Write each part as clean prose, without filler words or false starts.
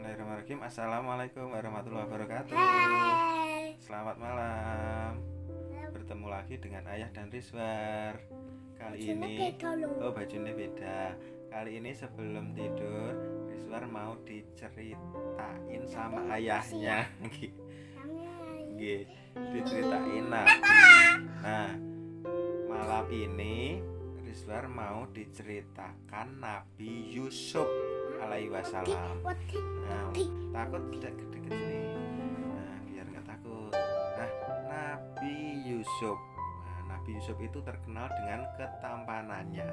Bismillahirrahmanirrahim. Assalamualaikum warahmatullahi wabarakatuh. Hai. Selamat malam. Bertemu lagi dengan Ayah dan Rizwar. Bajunya beda. Kali ini sebelum tidur, Rizwar mau diceritain sama ayahnya. Diceritain Nah, malam ini Rizwar mau diceritakan Nabi Yusuf alaihi wasallam. Takut tidak deket sini. Biar nggak takut. Nabi Yusuf. Nabi Yusuf itu terkenal dengan ketampanannya.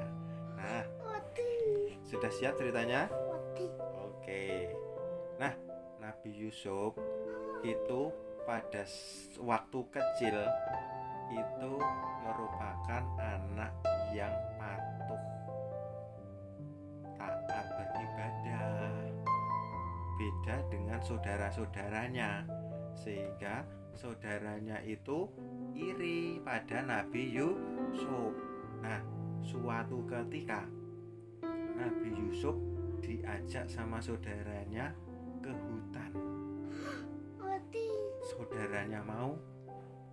Sudah siap ceritanya? Oke. Nabi Yusuf itu pada waktu kecil itu merupakan anak yang patuh, taat beribadah, beda dengan saudara-saudaranya, sehingga saudaranya itu iri pada Nabi Yusuf. Suatu ketika Nabi Yusuf diajak sama saudaranya ke hutan.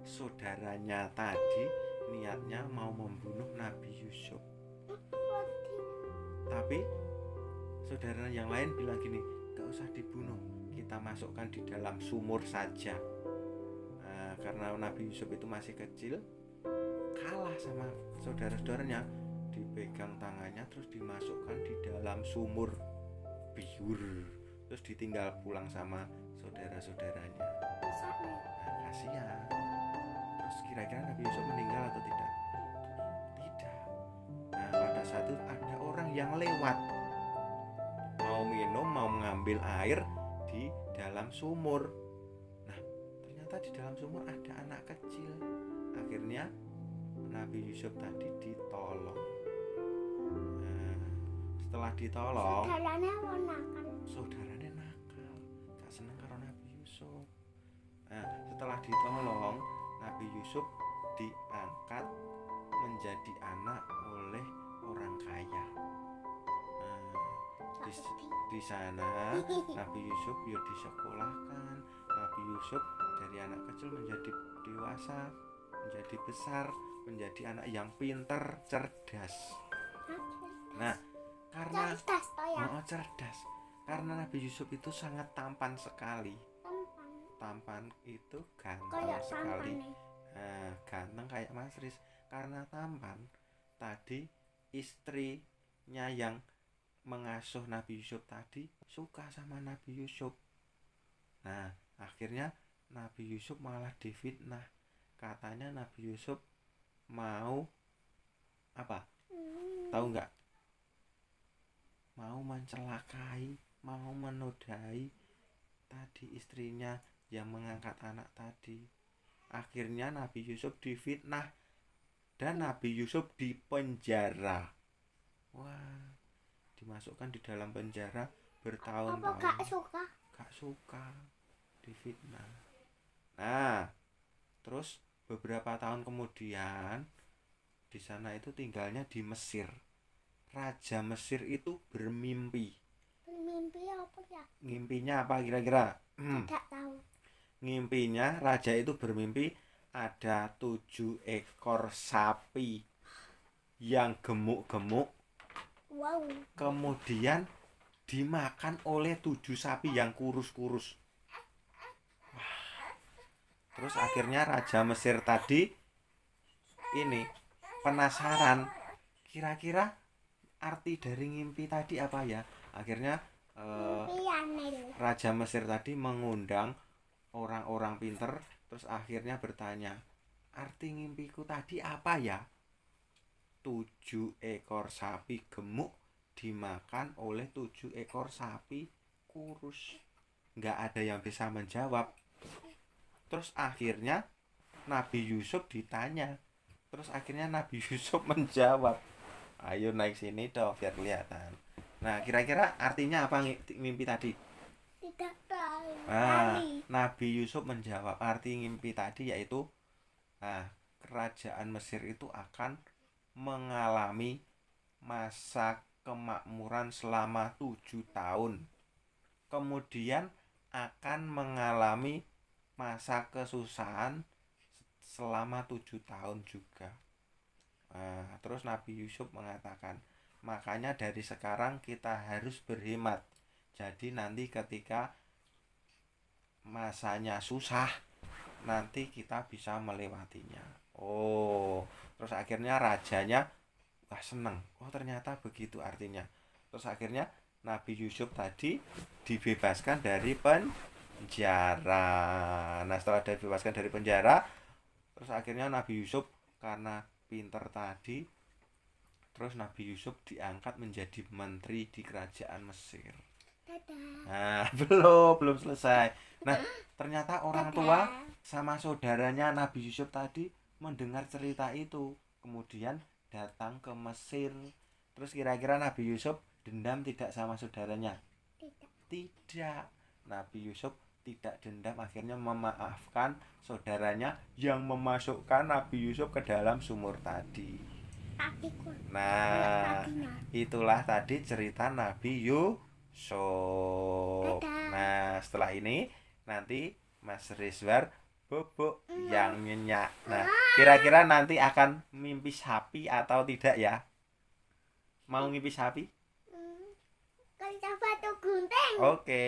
Saudaranya tadi niatnya mau membunuh Nabi Yusuf. Tapi saudara yang lain bilang gini, gak usah dibunuh, kita masukkan di dalam sumur saja. Karena Nabi Yusuf itu masih kecil, kalah sama saudara-saudaranya, dipegang tangannya terus dimasukkan di dalam sumur biur, terus ditinggal pulang sama saudara-saudaranya. Kasihan. Terus kira-kira Nabi Yusuf meninggal atau tidak? Tidak. Pada saat itu ada orang yang lewat, mau minum, mau mengambil air di dalam sumur. Ternyata di dalam sumur ada anak kecil. Akhirnya Nabi Yusuf tadi ditolong. Setelah ditolong, saudaranya nakal, gak seneng karo Nabi Yusuf. Setelah ditolong, Nabi Yusuf diangkat menjadi anak oleh orang kaya. Di sana Nabi Yusuf disekolahkan. Nabi Yusuf dari anak kecil menjadi dewasa, menjadi besar, menjadi anak yang pintar, cerdas. Karena Nabi Yusuf itu sangat tampan sekali. Tampan itu ganteng sekali. Ganteng kayak Mas Riz. Karena tampan, tadi istrinya yang mengasuh Nabi Yusuf tadi suka sama Nabi Yusuf. Akhirnya Nabi Yusuf malah difitnah. Katanya Nabi Yusuf mau apa? Tahu nggak? Mau mencelakai, mau menodai tadi istrinya yang mengangkat anak tadi. Akhirnya Nabi Yusuf difitnah dan Nabi Yusuf dipenjara. Dimasukkan di dalam penjara bertahun-tahun. Gak suka difitnah. Terus beberapa tahun kemudian di sana itu tinggalnya di Mesir. Raja Mesir itu bermimpi. Bermimpi apa ya? Ngimpinya apa kira-kira? Tidak tahu. Ngimpinya raja itu bermimpi ada 7 ekor sapi yang gemuk-gemuk. Kemudian dimakan oleh 7 sapi yang kurus-kurus. Terus akhirnya Raja Mesir tadi ini penasaran, kira-kira arti dari ngimpi tadi apa ya? Akhirnya Raja Mesir tadi mengundang orang-orang pinter, terus akhirnya bertanya, arti ngimpiku tadi apa ya? 7 ekor sapi gemuk dimakan oleh 7 ekor sapi kurus. Nggak ada yang bisa menjawab. Terus akhirnya Nabi Yusuf ditanya. Terus akhirnya Nabi Yusuf menjawab. Ayo naik sini dong biar kelihatan. Kira-kira artinya apa mimpi tadi? Tidak tahu. Nabi Yusuf menjawab arti mimpi tadi yaitu kerajaan Mesir itu akan mengalami masa kemakmuran selama 7 tahun. kemudian akan mengalami masa kesusahan selama 7 tahun juga. Nah, terus Nabi Yusuf mengatakan, makanya dari sekarang kita harus berhemat. Jadi nanti ketika masanya susah, nanti kita bisa melewatinya. Oh, terus akhirnya rajanya wah seneng. Oh, ternyata begitu artinya. Terus akhirnya Nabi Yusuf tadi dibebaskan dari penjara. Nah, setelah dibebaskan dari penjara, terus akhirnya Nabi Yusuf karena pinter tadi, terus Nabi Yusuf diangkat menjadi menteri di kerajaan Mesir. Dadah. Nah, belum selesai. Nah, ternyata orang tua sama saudaranya Nabi Yusuf tadi mendengar cerita itu, kemudian datang ke Mesir. Terus kira-kira Nabi Yusuf dendam tidak sama saudaranya? Tidak. Nabi Yusuf tidak dendam, akhirnya memaafkan saudaranya yang memasukkan Nabi Yusuf ke dalam sumur tadi. Nah, itulah tadi cerita Nabi Yusuf. Nah, setelah ini nanti Mas Rizwar bobok yang nyenyak. Nah, kira-kira nanti akan mimpi sapi atau tidak ya? Mau mimpi sapi? Kalau batu gunting. Oke.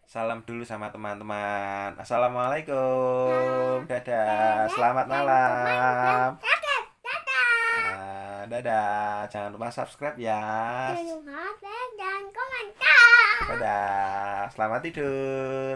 Salam dulu sama teman-teman. Assalamualaikum. Dadah. Selamat malam. Nah, dadah. Jangan lupa subscribe ya. Jangan lupa like dan komentar. Dadah. Selamat tidur.